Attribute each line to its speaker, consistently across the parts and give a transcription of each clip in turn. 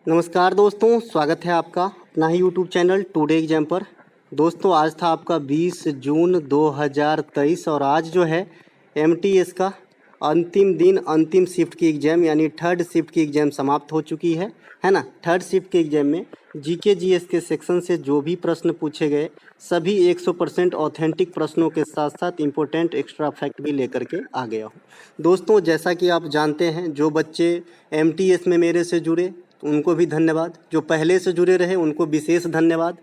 Speaker 1: नमस्कार दोस्तों, स्वागत है आपका अपना ही यूट्यूब चैनल टुडे एग्जाम पर। दोस्तों आज था आपका 20 जून 2023 और आज जो है एमटीएस का अंतिम दिन, अंतिम शिफ्ट की एग्ज़ाम यानी थर्ड शिफ्ट की एग्ज़ाम समाप्त हो चुकी है ना। थर्ड शिफ्ट के एग्ज़ाम में जीके जीएस के सेक्शन से जो भी प्रश्न पूछे गए सभी 100% ऑथेंटिक प्रश्नों के साथ साथ इम्पोर्टेंट एक्स्ट्रा फैक्ट भी लेकर के आ गया हूँ। दोस्तों जैसा कि आप जानते हैं, जो बच्चे एमटीएस में मेरे से जुड़े उनको भी धन्यवाद, जो पहले से जुड़े रहे उनको विशेष धन्यवाद।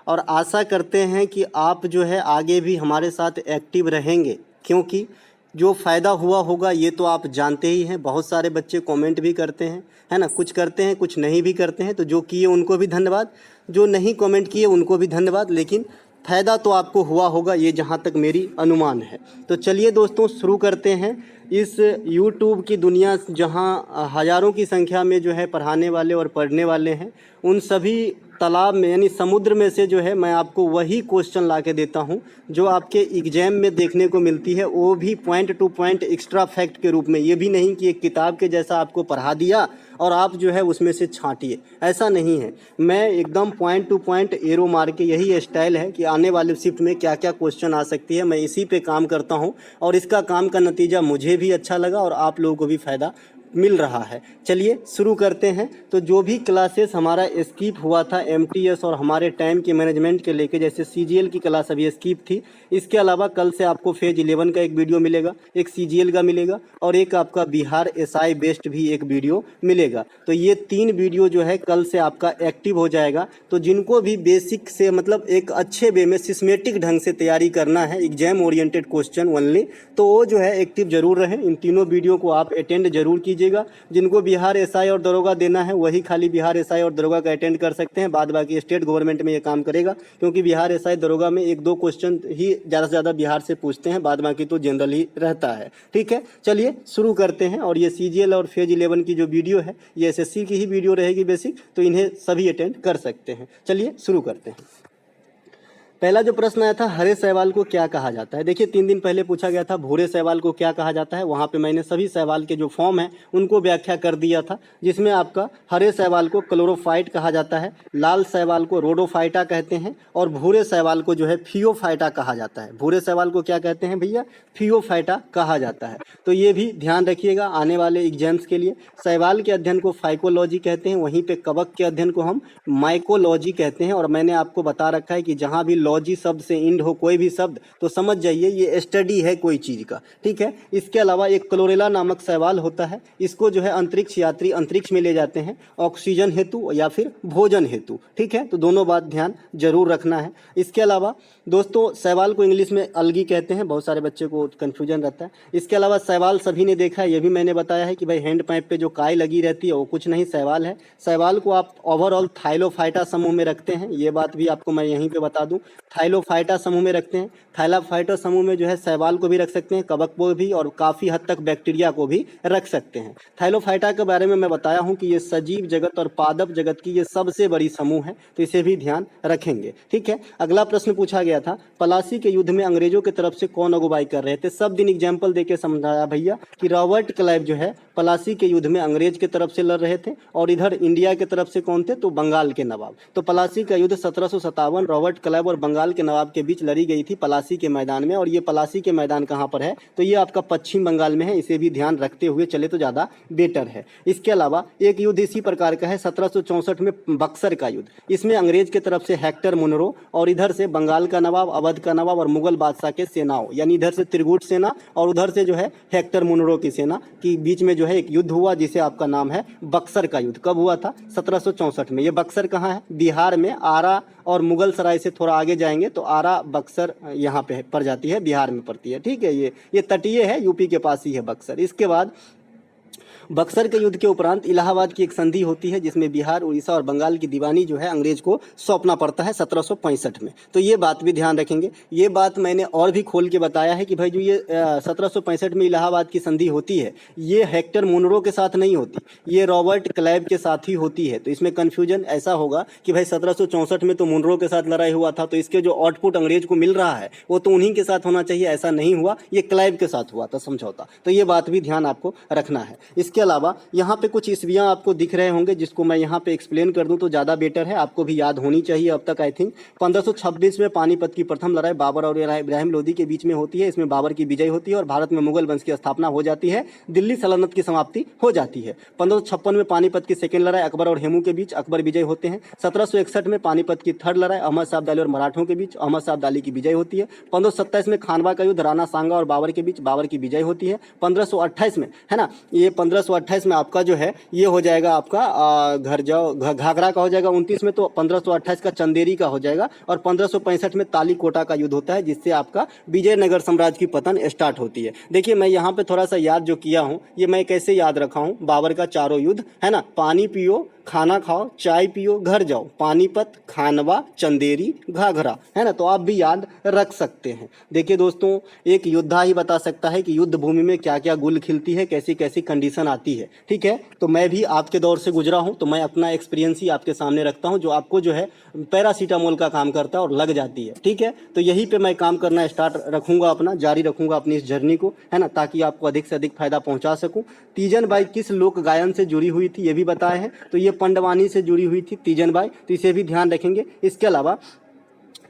Speaker 1: और आशा करते हैं कि आप जो है आगे भी हमारे साथ एक्टिव रहेंगे, क्योंकि जो फ़ायदा हुआ होगा ये तो आप जानते ही हैं। बहुत सारे बच्चे कमेंट भी करते हैं, है ना, कुछ करते हैं कुछ नहीं भी करते हैं। तो जो किए उनको भी धन्यवाद, जो नहीं कमेंट किए उनको भी धन्यवाद, लेकिन फ़ायदा तो आपको हुआ होगा, ये जहाँ तक मेरी अनुमान है। तो चलिए दोस्तों शुरू करते हैं। इस YouTube की दुनिया जहाँ हज़ारों की संख्या में जो है पढ़ाने वाले और पढ़ने वाले हैं, उन सभी तालाब में यानी समुद्र में से जो है मैं आपको वही क्वेश्चन ला के देता हूँ जो आपके एग्जाम में देखने को मिलती है, वो भी point two point extra fact के रूप में। ये भी नहीं कि एक किताब के जैसा आपको पढ़ा दिया और आप जो है उसमें से छांटिए, ऐसा नहीं है। मैं एकदम पॉइंट टू पॉइंट एरो मार के, यही स्टाइल है कि आने वाले शिफ्ट में क्या क्या क्वेश्चन आ सकती है, मैं इसी पे काम करता हूँ और इसका काम का नतीजा मुझे भी अच्छा लगा और आप लोगों को भी फ़ायदा मिल रहा है। चलिए शुरू करते हैं। तो जो भी क्लासेस हमारा स्किप हुआ था एमटीएस और हमारे टाइम के मैनेजमेंट के लेके, जैसे सीजीएल की क्लास अभी स्किप थी, इसके अलावा कल से आपको फेज 11 का एक वीडियो मिलेगा, एक सीजीएल का मिलेगा और एक आपका बिहार एसआई बेस्ड भी एक वीडियो मिलेगा। तो ये 3 वीडियो जो है कल से आपका एक्टिव हो जाएगा। तो जिनको भी बेसिक से मतलब एक अच्छे वे में सिस्मेटिक ढंग से तैयारी करना है, एग्जाम ओरिएंटेड क्वेश्चन ओनली, तो वो जो है एक्टिव जरूर रहें। इन तीनों वीडियो को आप अटेंड जरूर कीजिए। जिनको बिहार एसआई और दरोगा देना है वही खाली बिहार एसआई और दरोगा का अटेंड कर सकते हैं, बाद बाकी स्टेट गवर्नमेंट में ये काम करेगा, क्योंकि बिहार एसआई दरोगा में 1-2 क्वेश्चन ही ज़्यादा से ज़्यादा बिहार से पूछते हैं, बाद बाकी तो जनरल ही रहता है। ठीक है, चलिए शुरू करते हैं। और ये सीजीएल और फेज 11 की जो वीडियो है ये एसएससी की ही वीडियो रहेगी बेसिक, तो इन्हें सभी अटेंड कर सकते हैं। चलिए शुरू करते हैं। पहला जो प्रश्न आया था, हरे शैवाल को क्या कहा जाता है। देखिए 3 दिन पहले पूछा गया था भूरे शैवाल को क्या कहा जाता है। वहाँ पे मैंने सभी शैवाल के जो फॉर्म है उनको व्याख्या कर दिया था, जिसमें आपका हरे शैवाल को क्लोरोफाइट कहा जाता है, लाल शैवाल को रोडोफाइटा कहते हैं और भूरे शैवाल को जो है फियोफाइटा कहा जाता है। भूरे शैवाल को क्या कहते हैं भैया, फियोफाइटा कहा जाता है। तो ये भी ध्यान रखिएगा आने वाले एग्जाम्स के लिए। शैवाल के अध्ययन को फाइकोलॉजी कहते हैं, वहीं पे कवक के अध्ययन को हम माइकोलॉजी कहते हैं। और मैंने आपको बता रखा है कि जहाँ भी लॉजी शब्द से इंड हो कोई भी शब्द, तो समझ जाइए ये स्टडी है कोई चीज़ का। ठीक है, इसके अलावा एक क्लोरेला नामक शैवाल होता है, इसको जो है अंतरिक्ष यात्री अंतरिक्ष में ले जाते हैं ऑक्सीजन हेतु या फिर भोजन हेतु। ठीक है, तो दोनों बात ध्यान जरूर रखना है। इसके अलावा दोस्तों शैवाल को इंग्लिश में अलगी कहते हैं, बहुत सारे बच्चे को कन्फ्यूजन रहता है। इसके अलावा शैवाल सभी ने देखा है, ये भी मैंने बताया है कि भाई हैंड पाइप पे जो काई लगी रहती है वो कुछ नहीं शैवाल है। शैवाल को आप ओवरऑल थाइलोफाइटा समूह में रखते हैं, ये बात भी आपको मैं यहीं पे बता दूं। थाइलोफाइटा समूह में रखते हैं। थाइलोफाइटा समूह में जो है शैवाल को भी रख सकते हैं, कवक को भी, और काफ़ी हद तक बैक्टीरिया को भी रख सकते हैं। थाइलोफाइटा के बारे में मैं बताया हूं कि ये सजीव जगत और पादप जगत की ये सबसे बड़ी समूह है, तो इसे भी ध्यान रखेंगे। ठीक है, अगला प्रश्न पूछा गया था, पलासी के युद्ध में अंग्रेजों की तरफ से कौन अगुवाई कर रहे थे। सब दिन एग्जाम्पल देके समझाया भैया कि रॉबर्ट क्लाइव जो है पलासी के युद्ध में अंग्रेज की तरफ से लड़ रहे थे, और इधर इंडिया की तरफ से कौन थे, तो बंगाल के नवाब। तो पलासी का युद्ध 1757 रॉबर्ट क्लाइव और बंगाल के नवाब के बीच लड़ी गई थी पलासी के मैदान में। और ये पलासी के मैदान कहाँ पर है, तो ये आपका पश्चिम बंगाल में है, इसे भी ध्यान रखते हुए चले तो ज़्यादा बेटर है। इसके अलावा एक युद्ध इसी प्रकार का है 1764 में बक्सर का युद्ध, इसमें अंग्रेज की तरफ से हेक्टर मुनरो और इधर से बंगाल का नवाब, अवध का नवाब और मुगल बादशाह के सेनाओं, यानी इधर से त्रिगुट सेना और उधर से जो है हेक्टर मुनरो की सेना के बीच में जो है एक युद्ध हुआ, जिसे आपका नाम है बक्सर का युद्ध। कब हुआ था, 1764 में। ये बक्सर कहाँ है, बिहार में, आरा और मुगल सराय से थोड़ा आगे जाएंगे तो आरा बक्सर यहाँ पे पड़ जाती है, बिहार में पड़ती है। ठीक है, ये तटीय है, यूपी के पास ही है बक्सर। इसके बाद बक्सर के युद्ध के उपरांत इलाहाबाद की एक संधि होती है, जिसमें बिहार, उड़ीसा और बंगाल की दीवानी जो है अंग्रेज को सौंपना पड़ता है 1765 में। तो ये बात भी ध्यान रखेंगे। ये बात मैंने और भी खोल के बताया है कि भाई जो ये 1765 में इलाहाबाद की संधि होती है, ये हेक्टर मुनरो के साथ नहीं होती, ये रॉबर्ट क्लाइव के साथ ही होती है। तो इसमें कन्फ्यूजन ऐसा होगा कि भाई 1764 में तो मुनरो के साथ लड़ाई हुआ था, तो इसके जो आउटपुट अंग्रेज को मिल रहा है वो तो उन्हीं के साथ होना चाहिए, ऐसा नहीं हुआ, ये क्लाइव के साथ हुआ था समझौता। तो ये बात भी ध्यान आपको रखना है। इसके इसके अलावा यहाँ पे कुछ ईस्वियाँ आपको दिख रहे होंगे, जिसको मैं यहाँ पे एक्सप्लेन कर दूँ तो ज़्यादा बेटर है, आपको भी याद होनी चाहिए अब तक। आई थिंक 1526 में पानीपत की प्रथम लड़ाई बाबर और इब्राहिम लोदी के बीच में होती है। इसमें बाबर की विजय होती है और भारत में मुगल वंश की स्थापना हो जाती है, दिल्ली सल्तनत की समाप्ति हो जाती है। 1556 में पानीपत की सेकेंड लड़ाई अकबर और हेमू के बीच, अकबर विजय होते हैं। 1761 में पानीपत की थर्ड लड़ाई अहमद शाह अब्दाली और मराठों के बीच, अहमद शाह अब्दाली की विजय होती है। 1527 में खानवा का युद्ध राणा सांगा और बाबर के बीच, बाबर की विजय होती है। 1528 में, है ना, ये 1528 में आपका जो है ये हो जाएगा आपका घर जाओ घाघरा का हो जाएगा। 29 में तो 1528 का चंदेरी का हो जाएगा और 1565 में तालीकोटा का युद्ध होता है, जिससे आपका विजयनगर साम्राज्य की पतन स्टार्ट होती है। देखिए मैं यहाँ पे थोड़ा सा याद जो किया हूँ, ये मैं कैसे याद रखा हूँ, बाबर का चारों युद्ध, है ना, पानी पियो, खाना खाओ, चाय पियो, घर जाओ, पानीपत, खानवा, चंदेरी, घाघरा, है ना, तो आप भी याद रख सकते हैं। देखिए दोस्तों, एक योद्धा ही बता सकता है कि युद्ध भूमि में क्या क्या गुल खिलती है, कैसी कैसी कंडीशन आती है। ठीक है, तो मैं भी आपके दौर से गुजरा हूं, तो मैं अपना एक्सपीरियंस ही आपके सामने रखता हूं, जो आपको जो है पैरासीटामोल का काम करता है और लग जाती है। ठीक है, तो यहीं पे मैं काम करना स्टार्ट रखूंगा, अपना जारी रखूंगा अपनी इस जर्नी को, है ना, ताकि आपको अधिक से अधिक फायदा पहुंचा सकूं। तीजन बाई किस लोक गायन से जुड़ी हुई थी, ये भी बताया है, तो ये पंडवानी से जुड़ी हुई थी तीजन बाई, तो इसे भी ध्यान रखेंगे। इसके अलावा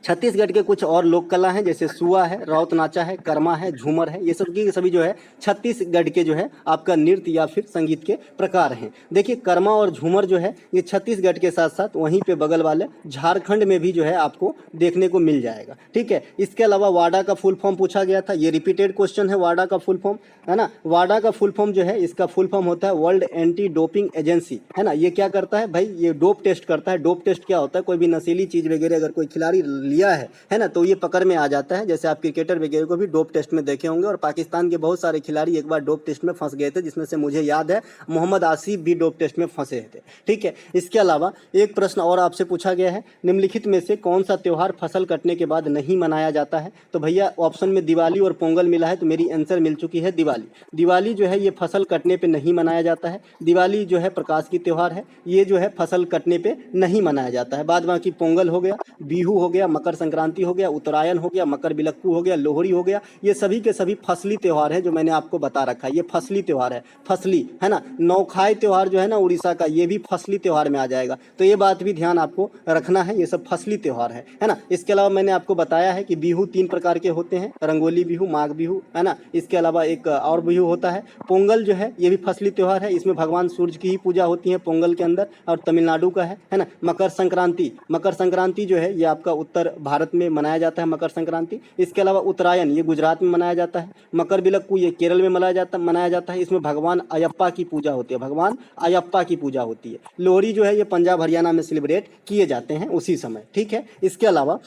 Speaker 1: छत्तीसगढ़ के कुछ और लोक कला हैं, जैसे सुआ है, राउत नाचा है, कर्मा है, झूमर है, ये सब की सभी जो है छत्तीसगढ़ के जो है आपका नृत्य या फिर संगीत के प्रकार हैं। देखिए कर्मा और झूमर जो है ये छत्तीसगढ़ के साथ साथ वहीं पे बगल वाले झारखंड में भी जो है आपको देखने को मिल जाएगा। ठीक है, इसके अलावा वाडा का फुल फॉर्म पूछा गया था, ये रिपीटेड क्वेश्चन है, वाडा का फुल फॉर्म, है ना, वाडा का फुल फॉर्म जो है, इसका फुल फॉर्म होता है वर्ल्ड एंटी डोपिंग एजेंसी, है ना। ये क्या करता है भाई, ये डोप टेस्ट करता है। डोप टेस्ट क्या होता है, कोई भी नशीली चीज वगैरह अगर कोई खिलाड़ी लिया है ना, तो ये पकड़ में आ जाता है। जैसे आप क्रिकेटर वगैरह को भी डोप टेस्ट में देखे होंगे, और पाकिस्तान के बहुत सारे खिलाड़ी एक बार डोप टेस्ट में फंस गए थे, जिसमें से मुझे याद है मोहम्मद आसिफ भी डोप टेस्ट में फंसे थे। ठीक है, इसके अलावा एक प्रश्न और आपसे पूछा गया है, निम्नलिखित में से कौन सा त्यौहार फसल कटने के बाद नहीं मनाया जाता है। तो भैया ऑप्शन में दिवाली और पोंगल मिला है, तो मेरी आंसर मिल चुकी है दिवाली। दिवाली जो है ये फसल कटने पे नहीं मनाया जाता है। दिवाली जो है प्रकाश की त्यौहार है, ये जो है फसल कटने पे नहीं मनाया जाता है। बाद बाकी पोंगल हो गया, बिहू हो गया, मकर संक्रांति हो गया, उत्तरायण हो गया, मकर बिलक्कू हो गया, लोहड़ी हो गया, ये सभी के सभी फसली त्यौहार है, जो मैंने आपको बता रखा है। ये फसली त्यौहार है, फसली, है ना। नौखाई त्यौहार जो है ना उड़ीसा का, ये भी फसली त्यौहार में आ जाएगा, तो ये बात भी ध्यान आपको रखना है, ये सब फसली त्यौहार है ना। इसके अलावा मैंने आपको बताया है कि बिहू 3 प्रकार के होते हैं, रंगोली बिहू, माघ बिहू, है ना। इसके अलावा एक और बिहू होता है पोंगल, जो है ये भी फसली त्यौहार है, इसमें भगवान सूर्य की ही पूजा होती है पोंगल के अंदर, और तमिलनाडु का है ना। मकर संक्रांति, मकर संक्रांति जो है ये आपका उत्तर भारत में मनाया जाता है मकर संक्रांति। इसके अलावा उत्तरायण ये गुजरात में मनाया जाता है। मकर बिलक्कू ये केरल में मनाया जाता है। इसमें भगवान अयप्पा की पूजा होती है, भगवान अयप्पा की पूजा होती है। लोहड़ी जो है ये पंजाब हरियाणा में सेलिब्रेट किए जाते हैं उसी समय। ठीक है, इसके अलावा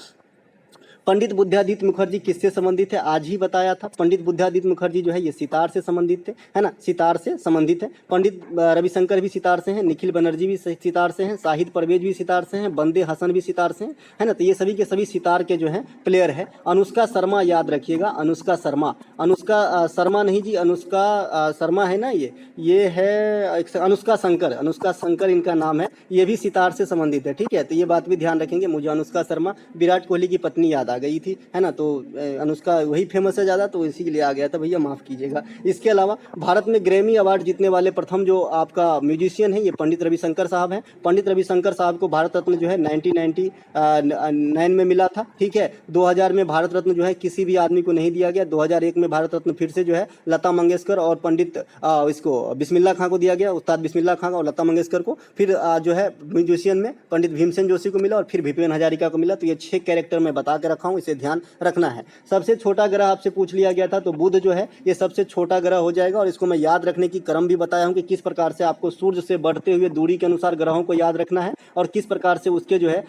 Speaker 1: पंडित बुद्धादित्य मुखर्जी किससे संबंधित है, आज ही बताया था। पंडित बुद्धादित्य मुखर्जी जो है ये सितार से संबंधित थे, है ना, सितार से संबंधित है। पंडित रविशंकर भी सितार से हैं, निखिल बनर्जी भी सितार से हैं, शाहिद परवेज भी सितार से हैं, बंदे हसन भी सितार से हैं, है ना। तो ये सभी के सभी सितार के जो है प्लेयर है। अनुष्का शर्मा याद रखिएगा, अनुष्का शर्मा, अनुष्का शर्मा नहीं जी, अनुष्का शर्मा है ना, ये है अनुष्का शंकर, अनुष्का शंकर इनका नाम है, ये भी सितार से संबंधित है। ठीक है, तो ये बात भी ध्यान रखेंगे। मुझे अनुष्का शर्मा विराट कोहली की पत्नी याद आ गई थी, है ना, तो अनुष्का वही फेमस है ज़्यादा, तो इसी के लिए आ गया था, भैया माफ़ कीजिएगा। इसके अलावा भारत में ग्रैमी अवार्ड जीतने वाले प्रथम जो आपका म्यूजिशियन है ये पंडित रविशंकर साहब हैं। पंडित रविशंकर साहब को भारत रत्न जो है 1999 में मिला था। ठीक है, 2000 में भारत रत्न जो है किसी भी आदमी को नहीं दिया गया। 2001 में भारत रत्न फिर से जो है लता मंगेशकर और पंडित इसको बिस्मिल्लाह खां को दिया गया, उस्ताद बिस्मिल्लाह खां और लता मंगेशकर को। फिर जो है म्यूजिशियन में पंडित भीमसेन जोशी को मिला और फिर भूपेन हजारिका को मिला। तो ये 6 कैरेक्टर मैं बता के रखा हूँ, इसे ध्यान रखना है। सबसे छोटा ग्रह आपसे पूछ लिया गया था, तो बुध जो है ये सबसे छोटा ग्रह हो जाएगा। और इसको मैं याद रखने की क्रम भी बताया हूँ कि किस प्रकार से आपको सूर्य से बढ़ते हुए दूरी के अनुसार ग्रहों को याद रखना है और किस प्रकार से उसके जो है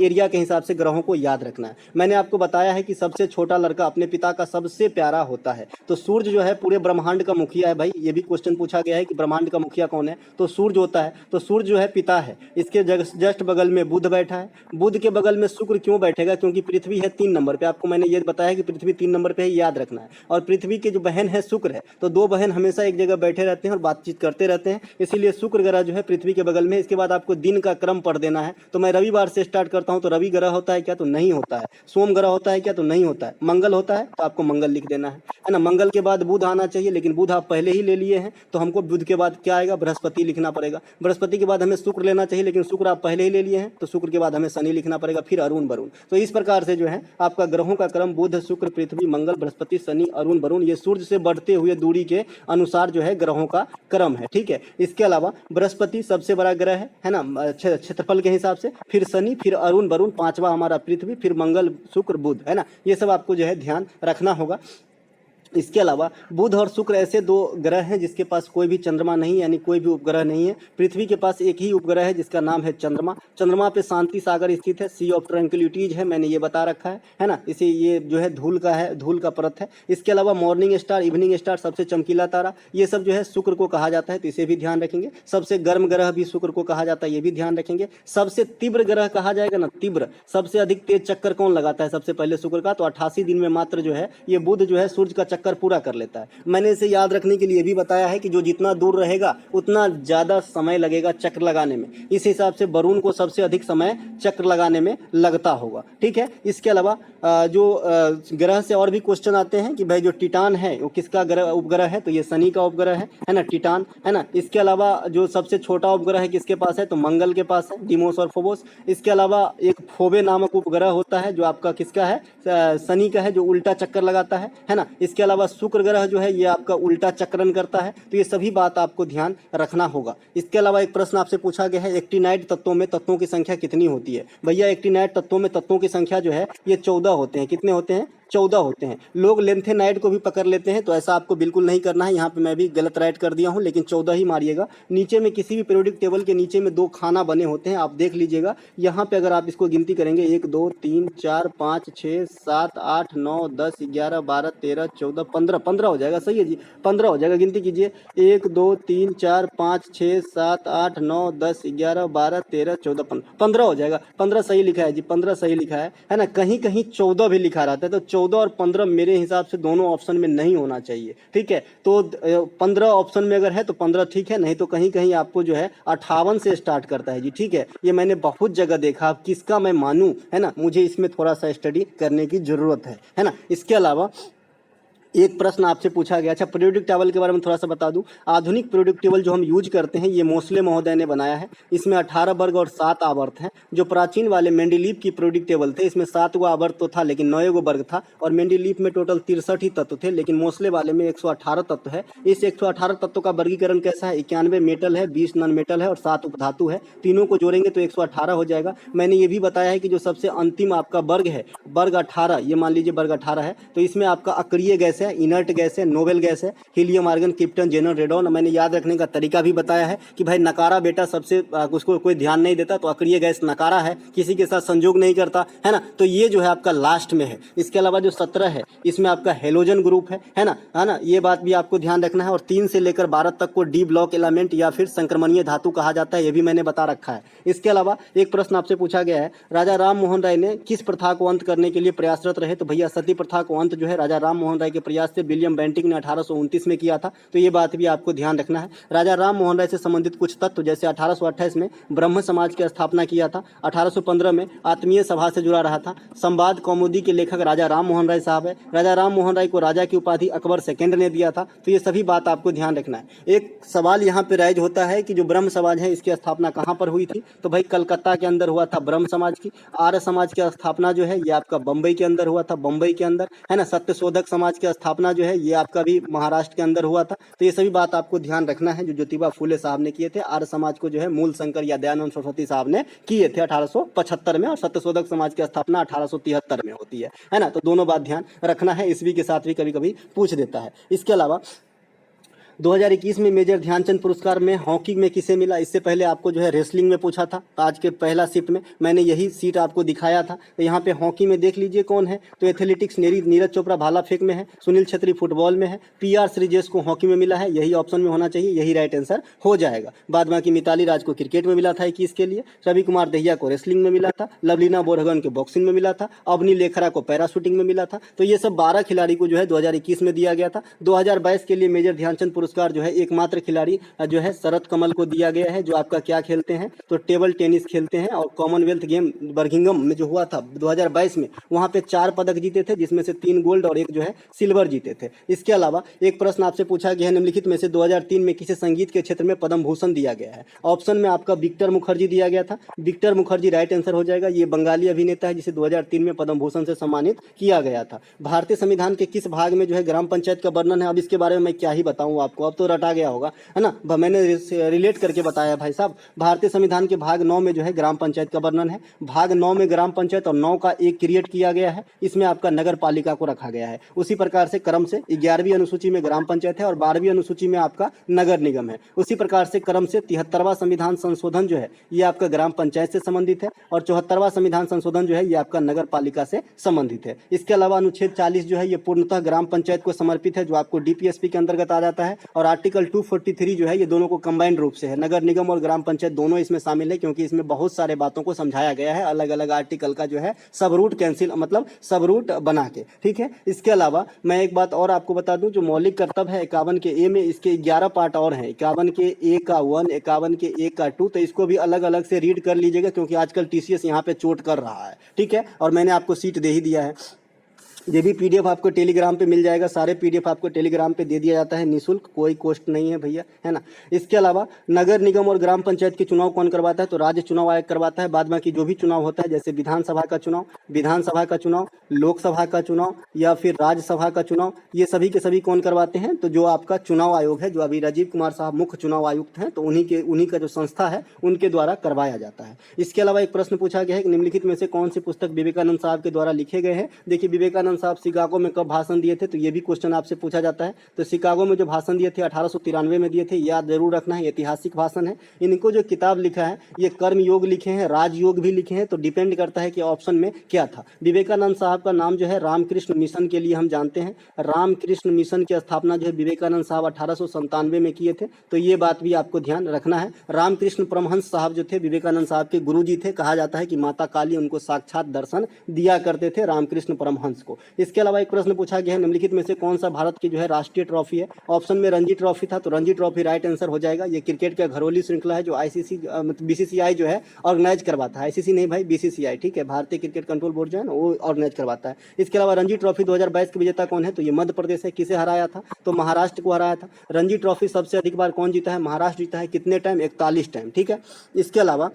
Speaker 1: एरिया के हिसाब से ग्रहों को याद रखना है। मैंने आपको बताया है कि सबसे छोटा लड़का अपने पिता का सबसे प्यारा होता है। तो सूर्य जो है पूरे ब्रह्मांड का मुखिया है भाई, ये भी क्वेश्चन पूछा गया है कि ब्रह्मांड का मुखिया कौन है, तो सूर्य होता है। तो सूर्य जो है पिता है। इसके जस्ट बगल में बुध बैठा है। बुध के बगल में शुक्र क्यों बैठेगा, क्योंकि पृथ्वी है 3 नंबर पे। आपको मैंने ये बताया कि पृथ्वी 3 नंबर पे है, याद रखना है। और पृथ्वी के जो बहन है शुक्र है, तो 2 बहन हमेशा एक जगह बैठे रहते हैं और बातचीत करते रहते हैं, इसीलिए शुक्र ग्रह जो है पृथ्वी के बगल में। इसके बाद आपको दिन का क्रम पढ़ देना है। तो मैं रविवार से स्टार्ट करता हूँ। तो रवि ग्रह होता है क्या? तो नहीं होता है। सोम ग्रह होता है क्या? तो नहीं होता है। मंगल होता है तो आपको मंगल लिख देना है ना। मंगल के बाद बुध आना चाहिए, लेकिन बुध आप पहले ही ले लिए हैं, तो हमको बुध के बाद क्या आएगा? बृहस्पति लिखना पड़ेगा। बृहस्पति के बाद हमें शुक्र लेना चाहिए, लेकिन शुक्र आप पहले ही ले लिए हैं, तो शुक्र के बाद हमें शनि लिखना पड़ेगा, फिर अरुण वरुण। तो इस प्रकार से जो है आपका ग्रहों का क्रम बुध शुक्र पृथ्वी मंगल बृहस्पति शनि अरुण वरुण, ये सूर्य से बढ़ते हुए दूरी के अनुसार जो है ग्रहों का क्रम है। ठीक है। इसके अलावा बृहस्पति सबसे बड़ा ग्रह है ना क्षेत्रफल के हिसाब से, फिर शनि, फिर अरुण वरुण, पांचवा हमारा पृथ्वी, फिर मंगल शुक्र बुध, है ना। ये सब आपको जो है ध्यान रखना होगा। इसके अलावा बुध और शुक्र ऐसे 2 ग्रह हैं जिसके पास कोई भी चंद्रमा नहीं, यानी कोई भी उपग्रह नहीं है। पृथ्वी के पास एक ही उपग्रह है जिसका नाम है चंद्रमा। चंद्रमा पे शांति सागर स्थित है, सी ऑफ ट्रैंक्विलिटीज है, मैंने ये बता रखा है ना। इसे ये जो है धूल का है, धूल का परत है। इसके अलावा मॉर्निंग स्टार, इवनिंग स्टार, सबसे चमकीला तारा, ये सब जो है शुक्र को कहा जाता है, तो इसे भी ध्यान रखेंगे। सबसे गर्म ग्रह भी शुक्र को कहा जाता है, ये भी ध्यान रखेंगे। सबसे तीव्र ग्रह कहा जाएगा ना, तीव्र, सबसे अधिक तेज चक्कर कौन लगाता है? सबसे पहले शुक्र का। तो 88 दिन में मात्र जो है ये बुध जो है सूर्य का चक्कर पूरा कर लेता है। मैंने इसे याद रखने के लिए भी बताया है कि जो जितना दूर रहेगा उतना ज्यादा समय लगेगा चक्र लगाने में। इस हिसाब से वरुण को सबसे अधिक समय चक्र लगाने में लगता होगा। ठीक है। इसके अलावा जो ग्रह से और भी क्वेश्चन आते हैं कि भाई जो टिटान है वो किसका ग्रह उपग्रह है? तो ये शनि का उपग्रह है ना, टिटान, है ना। इसके अलावा जो सबसे छोटा उपग्रह है किसके पास है? तो मंगल के पास है, डिमोस और फोबोस। इसके अलावा एक फोबे नामक उपग्रह होता है जो आपका किसका है? शनि का है, जो उल्टा चक्कर लगाता है ना। इसके अलावा शुक्र ग्रह जो है ये आपका उल्टा चक्रण करता है। तो ये सभी बात आपको ध्यान रखना होगा। इसके अलावा एक प्रश्न आपसे पूछा गया है, एक्टिनाइड तत्वों में तत्वों की संख्या कितनी होती है? भैया एक्टिनाइड तत्वों में तत्वों की संख्या जो है ये 14 होते हैं। कितने होते हैं? 14 होते हैं। लोग लेंथेनाइड को भी पकड़ लेते हैं, तो ऐसा आपको बिल्कुल नहीं करना है। यहाँ पे मैं भी गलत राइट कर दिया हूँ, लेकिन 14 ही मारिएगा। नीचे में किसी भी पीरियोडिक टेबल के नीचे में 2 खाना बने होते हैं, आप देख लीजिएगा। यहाँ पे अगर आप इसको गिनती करेंगे 1 2 3 4 5 6 7 8 9 10 11 12 13 14 15 15 हो जाएगा। सही है जी, 15 हो जाएगा। गिनती कीजिए 1 2 3 4 5 6 7 8 9 10 11 12 13 14 15 हो जाएगा। 15 सही लिखा है जी, 15 सही लिखा है ना। कहीं कहीं 14 भी लिखा रहता है, तो 14 और 15 मेरे हिसाब से दोनों ऑप्शन में नहीं होना चाहिए। ठीक है। तो 15 ऑप्शन में अगर है तो 15 ठीक है, नहीं तो कहीं कहीं आपको जो है 58 से स्टार्ट करता है जी। ठीक है। ये मैंने बहुत जगह देखा, अब किसका मैं मानूं, है ना, मुझे इसमें थोड़ा सा स्टडी करने की जरूरत है ना। इसके अलावा एक प्रश्न आपसे पूछा गया, अच्छा पीरियोडिक टेबल के बारे में थोड़ा सा बता दूं। आधुनिक पीरियोडिक टेबल जो हम यूज करते हैं ये मोसले महोदय ने बनाया है। इसमें 18 वर्ग और 7 आवर्त हैं। जो प्राचीन वाले मेंडलीव की पीरियोडिक टेबल थे इसमें 7 गो आवर्त तो था, लेकिन 9 गो वर्ग था, और मेंडलीव में टोटल 63 ही तत्व थे, लेकिन मोसले वाले में 118 तत्व है। इस 118 तत्व का वर्गीकरण कैसा है? 91 मेटल है, 20 नॉन मेटल है और 7 उपधातु है। तीनों को जोड़ेंगे तो 118 हो जाएगा। मैंने ये भी बताया है कि जो सबसे अंतिम आपका वर्ग है, वर्ग 18, ये मान लीजिए वर्ग 18 है, तो इसमें आपका अक्रिय गैस है, इनर्ट गैस है, नोबेल गैस है, हीलियम, आर्गन, क्रिप्टन, जेनन, रेडॉन। मैंने याद रखने का तरीका भी बताया है कि भाई नकारा बेटा सबसे उसको कोई ध्यान नहीं देता, तो अक्रिय गैस नकारा है, किसी के साथ संयोग नहीं करता, है ना। तो ये जो है आपका लास्ट में है। इसके अलावा जो 17 है इसमें आपका हेलोजन ग्रुप है ना, ये बात भी आपको ध्यान रखना है। और 3 से लेकर 12 तक को डी ब्लॉक एलिमेंट या फिर संक्रमणीय धातु कहा जाता है, ये भी मैंने बता रखा है। इसके अलावा एक प्रश्न आपसे पूछा गया है, राजा राम मोहन राय ने किस प्रथा को अंत करने के लिए प्रयासरत रहे? तो भैया सती प्रथा को अंत जो है राजा राम मोहन राय के प्रयास से विलियम बेंटिक ने 1829 में किया था। तो ये बात भी आपको ध्यान रखना है। राजा राम मोहन राय से संबंधित कुछ तत्व, जैसे 1828 में ब्रह्म समाज की स्थापना किया था, 1815 में आत्मीय सभा से जुड़ा रहा था। संवाद कौमुदी के लेखक राजा राम मोहन राय साहब है। राजा राम मोहन राय को राजा की उपाधि अकबर सेकंड ने दिया था। तो ये सभी बात आपको ध्यान रखना है। एक सवाल यहाँ पे राइज होता है कि जो ब्रह्म समाज है इसकी स्थापना कहाँ पर हुई थी? तो भाई कलकत्ता के अंदर हुआ था ब्रह्म समाज की। आर्य समाज की स्थापना जो है ये आपका बम्बई के अंदर हुआ था, बम्बई के अंदर, है ना। सत्यशोधक समाज की स्थापना जो है ये आपका भी महाराष्ट्र के अंदर हुआ था। तो ये सभी बात आपको ध्यान रखना है, जो ज्योतिबा फूले साहब ने किए थे। आर्य समाज को जो है मूल शंकर या दयानंद सरस्वती साहब ने किए थे 1875 में, और सत्यशोधक समाज की स्थापना 1873 में होती है ना। तो दोनों बात ध्यान रखना है, ईस्वी के साथ भी कभी कभी पूछ देता है। इसके अलावा 2021 में मेजर ध्यानचंद पुरस्कार में हॉकी में किसे मिला? इससे पहले आपको जो है रेसलिंग में पूछा था। आज के पहला शिफ्ट में मैंने यही सीट आपको दिखाया था। तो यहाँ पे हॉकी में देख लीजिए कौन है, तो एथलेटिक्स नीरज चोपड़ा भाला फेंक में है, सुनील छेत्री फुटबॉल में है, PR श्रीजेश को हॉकी में मिला है, यही ऑप्शन में होना चाहिए, यही राइट आंसर हो जाएगा। बाद बाकी मिताली राज को क्रिकेट में मिला था 21 के लिए, रवि कुमार दहिया को रेसलिंग में मिला था, लवलीना बोरगन को बॉक्सिंग में मिला था, अवनी लेखरा को पैराशूटिंग में मिला था। तो ये सब 12 खिलाड़ी को जो है 2021 में दिया गया था। 2022 के लिए मेजर ध्यानचंद पुरस्कार जो है एकमात्र खिलाड़ी जो है शरत कमल को दिया गया है, जो आपका क्या खेलते हैं, तो टेबल टेनिस खेलते हैं और कॉमनवेल्थ गेम बर्मिंघम में जो हुआ था 2022 में, वहां पे 4 पदक जीते थे, जिसमें से 3 गोल्ड और 1 जो है सिल्वर जीते थे। इसके अलावा एक प्रश्न आपसे पूछा गया है, निम्नलिखित में से 2003 में किसे संगीत के क्षेत्र में पद्म भूषण दिया गया है? ऑप्शन में आपका विक्टर मुखर्जी दिया गया था, विक्टर मुखर्जी राइट आंसर हो जाएगा। ये बंगाली अभिनेता है जिसे 2003 में पद्म भूषण से सम्मानित किया गया था। भारतीय संविधान के किस भाग में जो है ग्राम पंचायत का वर्णन है? अब इसके बारे में मैं क्या ही बताऊं आपको, अब तो रटा गया होगा, है ना। मैंने रिलेट करके बताया भाई साहब। भारतीय संविधान के भाग 9 में जो है ग्राम पंचायत का वर्णन है। भाग 9 में ग्राम पंचायत और 9 का एक क्रिएट किया गया है, इसमें आपका नगर पालिका को रखा गया है। उसी प्रकार से क्रम से 11वीं अनुसूची में ग्राम पंचायत है और 12वीं अनुसूची में आपका नगर निगम है। उसी प्रकार से क्रम से 73वां संविधान संशोधन जो है ये आपका ग्राम पंचायत से संबंधित है और 74वां संविधान संशोधन जो है ये आपका नगर पालिका से संबंधित है। इसके अलावा अनुच्छेद 40 जो है ये पूर्णतः ग्राम पंचायत को समर्पित है, जो आपको DPSP के अंतर्गत आ जाता है। और आर्टिकल 243 जो है ये दोनों को कंबाइंड रूप से है, नगर निगम और ग्राम पंचायत दोनों इसमें शामिल है, क्योंकि इसमें बहुत सारे बातों को समझाया गया है अलग अलग आर्टिकल का जो है सब रूट कैंसिल मतलब सब रूट बना के, ठीक है। इसके अलावा मैं एक बात और आपको बता दूं, जो मौलिक कर्तव्य है 51 के ए में, इसके 11 पार्ट और हैं, 51 के ए का 1, 51 के ए का 2, तो इसको भी अलग अलग से रीड कर लीजिएगा, क्योंकि आजकल TCS यहाँ पे चोट कर रहा है, ठीक है। और मैंने आपको सीट दे ही दिया है। ये भी PDF आपको टेलीग्राम पे मिल जाएगा, सारे PDF आपको टेलीग्राम पे दे दिया जाता है निःशुल्क, कोई कॉस्ट नहीं है भैया, है ना। इसके अलावा नगर निगम और ग्राम पंचायत के चुनाव कौन करवाता है? तो राज्य चुनाव आयोग करवाता है। बाद बाकी जो भी चुनाव होता है, जैसे विधानसभा का चुनाव, लोकसभा का चुनाव या फिर राज्यसभा का चुनाव, ये सभी के सभी कौन करवाते हैं? तो जो आपका चुनाव आयोग है, जो अभी राजीव कुमार साहब मुख्य चुनाव आयुक्त हैं, तो उन्हीं का जो संस्था है उनके द्वारा करवाया जाता है। इसके अलावा एक प्रश्न पूछा गया है कि निम्नलिखित में से कौन सी पुस्तक विवेकानंद साहब के द्वारा लिखे गए हैं? देखिए, विवेकानंद साहब शिकागो में कब भाषण दिए थे, तो ये भी क्वेश्चन आपसे पूछा जाता है। तो शिकागो में जो भाषण दिए थे 1893 में दिए थे, याद जरूर रखना है, ऐतिहासिक भाषण है। इनको जो किताब लिखा है ये कर्म योग लिखे हैं, राजयोग भी लिखे हैं, तो डिपेंड करता है कि ऑप्शन में क्या था। विवेकानंद साहब का नाम जो है रामकृष्ण मिशन के लिए हम जानते हैं। रामकृष्ण मिशन की स्थापना जो है विवेकानंद साहब 1897 में किए थे, तो ये बात भी आपको ध्यान रखना है। रामकृष्ण परमहंस साहब जो थे विवेकानंद साहब के गुरुजी थे, कहा जाता है कि माता काली उनको साक्षात दर्शन दिया करते थे रामकृष्ण परमहंस को। इसके अलावा एक प्रश्न पूछा गया है, निम्नलिखित में से कौन सा भारत की जो है राष्ट्रीय ट्रॉफी है? ऑप्शन में रणजी ट्रॉफी था, तो रणजी ट्रॉफी राइट आंसर हो जाएगा। ये क्रिकेट का घरेलू श्रृंखला है जो BCCI जो है ऑर्गेनाइज करवाता है, ICC नहीं भाई, BCCI, ठीक है, भारतीय क्रिकेट कंट्रोल बोर्ड जो है ना वो ऑर्गेनाइज करवाता है। इसके अलावा रणजी ट्रॉफी 2022 के विजेता कौन है? तो ये मध्य प्रदेश है। किसे हराया था? तो महाराष्ट्र को हराया था। रणजी ट्रॉफी सबसे अधिक बार कौन जीता है? महाराष्ट्र जीता है। कितने टाइम? 41 टाइम, ठीक है। इसके अलावा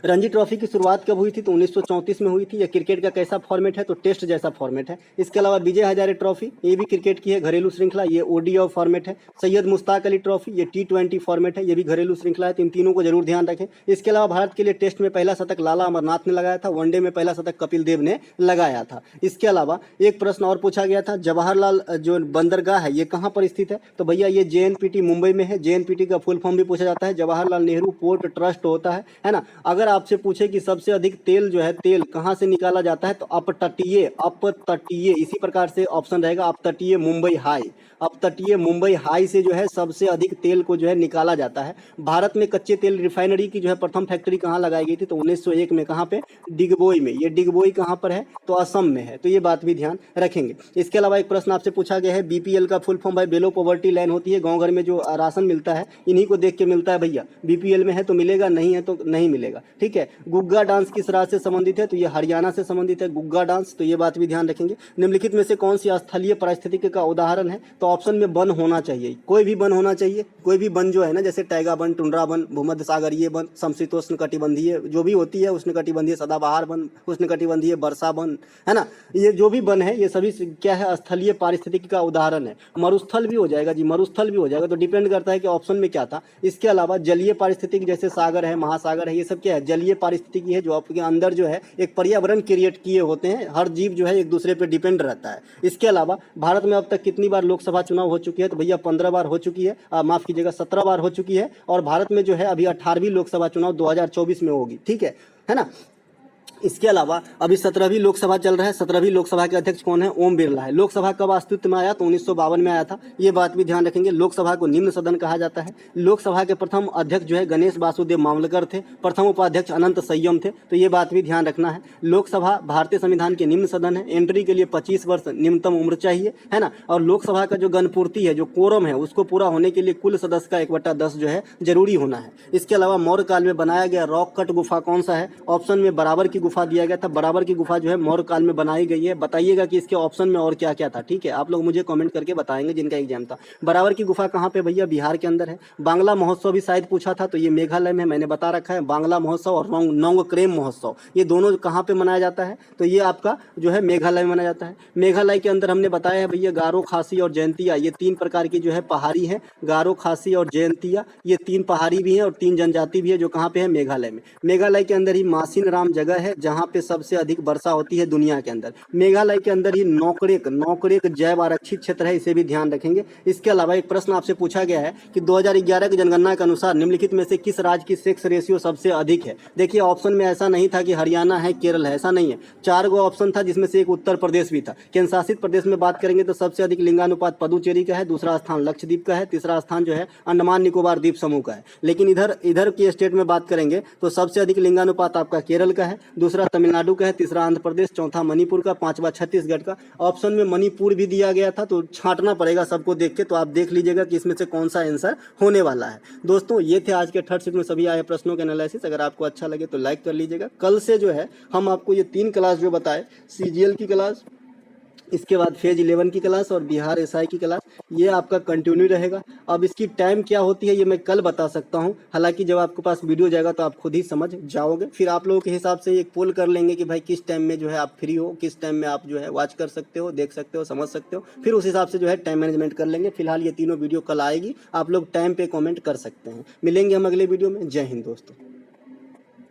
Speaker 1: रणजी ट्रॉफी की शुरुआत कब हुई थी? तो 1934 में हुई थी। यह क्रिकेट का कैसा फॉर्मेट है? तो टेस्ट जैसा फॉर्मेट है। इसके अलावा विजय हजारे ट्रॉफी, ये भी क्रिकेट की है, घरेलू श्रृंखला, ये ODI फॉर्मेट है। सैयद मुश्ताक अली ट्रॉफी, ये T20 फॉर्मेट है, ये भी घरेलू श्रृंखला है। तो इन तीनों को जरूर ध्यान रखें। इसके अलावा भारत के लिए टेस्ट में पहला शतक लाला अमरनाथ ने लगाया था, वनडे में पहला शतक कपिल देव ने लगाया था। इसके अलावा एक प्रश्न और पूछा गया था, जवाहरलाल जो बंदरगाह है ये कहाँ पर स्थित है? तो भैया ये JNPT मुंबई में है। JNPT का फुल फॉर्म भी पूछा जाता है, जवाहरलाल नेहरू पोर्ट ट्रस्ट होता है ना। अगर आपसे पूछे कि सबसे अधिक तेल जो है तेल कहां से निकाला जाता है, तो अपतटीय, इसी प्रकार से ऑप्शन रहेगा, अपतटीय मुंबई हाई, अपतटीय मुंबई हाई से जो है सबसे अधिक तेल को जो है निकाला जाता है। भारत में कच्चे तेल रिफाइनरी की जो है प्रथम फैक्ट्री कहाँ लगाई गई थी? तो 1901 में। कहाँ पे? डिगबोई में। ये डिगबोई कहाँ पर है? तो असम में है। तो ये बात भी ध्यान रखेंगे। इसके अलावा एक प्रश्न आपसे पूछा गया है, BPL का फुल फॉर्म भाई बिलो पॉवर्टी लाइन होती है। गाँव घर में जो राशन मिलता है इन्हीं को देख के मिलता है भैया। BPL में है तो मिलेगा, नहीं है तो नहीं मिलेगा, ठीक है। गुग्गा डांस किस राज्य से संबंधित है? तो ये हरियाणा से संबंधित है गुग्गा डांस, तो ये बात भी ध्यान रखेंगे। निम्नलिखित में से कौन सी स्थलीय पारिस्थितिकी का उदाहरण है? तो ऑप्शन में वन होना चाहिए, कोई भी वन होना चाहिए। कोई भी वन जो है ना, जैसे टैगा वन, टुंड्रा वन, भूमध्य सागरीय वन, समशीतोष्ण कटिबंधीय जो भी होती है, उष्ण कटिबंधीय सदाबहार वन, उष्ण कटिबंधीय वर्षा वन, है ना। ये जो भी वन है ये सभी क्या है? स्थलीय पारिस्थितिकी का उदाहरण है। मरुस्थल भी हो जाएगा जी, मरुस्थल भी हो जाएगा। तो डिपेंड करता है कि ऑप्शन में क्या था। इसके अलावा जलीय पारिस्थितिकी जैसे सागर है, महासागर है, ये सब क्या है? जलीय पारिस्थितिकी है, जो आपके अंदर जो है एक पर्यावरण क्रिएट किए होते हैं। हर जीव जो है एक दूसरे पे डिपेंड रहता है। इसके अलावा भारत में अब तक कितनी बार लोकसभा चुनाव हो चुकी है? तो भैया 15 बार हो चुकी है, माफ कीजिएगा 17 बार हो चुकी है। और भारत में जो है अभी 18वीं लोकसभा चुनाव 2024 में होगी, ठीक है ना। इसके अलावा अभी 17वीं लोकसभा चल रहा है। 17वीं लोकसभा के अध्यक्ष कौन है? ओम बिरला है। लोकसभा कब अस्तित्व में आया? तो 1952 में आया था। ये बात भी ध्यान रखेंगे। लोकसभा को निम्न सदन कहा जाता है। लोकसभा के प्रथम अध्यक्ष जो है गणेश वासुदेव मावलकर थे। प्रथम उपाध्यक्ष अनंत संयम थे। तो ये बात भी ध्यान रखना है। लोकसभा भारतीय संविधान के निम्न सदन है। एंट्री के लिए 25 वर्ष न्यूनतम उम्र चाहिए, है ना। और लोकसभा का जो गणपूर्ति है, जो कोरम है, उसको पूरा होने के लिए कुल सदस्य का 1/10 जो है जरूरी होना है। इसके अलावा मौर्य काल में बनाया गया रॉक कट गुफा कौन सा है? ऑप्शन में बराबर की गुफा दिया गया था। बराबर की गुफा जो है मौर्य काल में बनाई गई है। बताइएगा कि इसके ऑप्शन में और क्या क्या था, ठीक है। आप लोग मुझे कमेंट करके बताएंगे जिनका एग्जाम था। बराबर की गुफा कहाँ पे? भैया बिहार के अंदर है। बांग्ला महोत्सव भी शायद पूछा था, तो ये मेघालय में, मैंने बता रखा है। बांग्ला महोत्सव और नोंगक्रेम महोत्सव, ये दोनों कहाँ पे मनाया जाता है? तो ये आपका जो है मेघालय में मनाया जाता है। मेघालय के अंदर हमने बताया है भैया गारो, खासी और जयंतिया, ये 3 प्रकार की जो है पहाड़ी है। गारो, खासी और जयंतिया, ये 3 पहाड़ी भी है और 3 जनजाति भी है, जो कहाँ पे है? मेघालय में। मेघालय के अंदर ही मासिन राम जगह है, जहाँ पे सबसे अधिक वर्षा होती है दुनिया के अंदर। मेघालय के अंदर ही नौकरेक जैव आरक्षित क्षेत्र है, इसे भी ध्यान रखेंगे। इसके अलावा एक प्रश्न आपसे पूछा गया है कि 2011 की जनगणना के अनुसार निम्नलिखित में से किस राज्य की सेक्स रेशियो सबसे अधिक है? देखिए ऑप्शन में ऐसा नहीं था कि हरियाणा है, केरल है, ऐसा नहीं है। 4 गो ऑप्शन था, जिसमें से एक उत्तर प्रदेश भी था। केंद्र शासित प्रदेश में बात करेंगे तो सबसे अधिक लिंगानुपात पुदुचेरी का है, दूसरा स्थान लक्षद्वीप का है, तीसरा स्थान जो है अंडमान निकोबार द्वीप समूह का है। लेकिन इधर की स्टेट में बात करेंगे तो सबसे अधिक लिंगानुपात आपका केरल का है, दूसरा तमिलनाडु का है, तीसरा आंध्र प्रदेश, चौथा मणिपुर का, 5वां छत्तीसगढ़ का। ऑप्शन में मणिपुर भी दिया गया था, तो छांटना पड़ेगा सबको देख के। तो आप देख लीजिएगा कि इसमें से कौन सा आंसर होने वाला है। दोस्तों ये थे आज के थर्ड शिफ्ट में सभी आए प्रश्नों के एनालिसिस। अगर आपको अच्छा लगे तो लाइक कर लीजिएगा। कल से जो है हम आपको ये 3 क्लास जो बताए, CGL की क्लास, इसके बाद फेज 11 की क्लास और बिहार SI की क्लास, ये आपका कंटिन्यू रहेगा। अब इसकी टाइम क्या होती है ये मैं कल बता सकता हूँ। हालांकि जब आपके पास वीडियो जाएगा तो आप खुद ही समझ जाओगे। फिर आप लोगों के हिसाब से एक पोल कर लेंगे कि भाई किस टाइम में जो है आप फ्री हो, किस टाइम में आप जो है वॉच कर सकते हो, देख सकते हो, समझ सकते हो। फिर उस हिसाब से जो है टाइम मैनेजमेंट कर लेंगे। फिलहाल ये तीनों वीडियो कल आएगी, आप लोग टाइम पे कॉमेंट कर सकते हैं। मिलेंगे हम अगले वीडियो में। जय हिंद दोस्तों।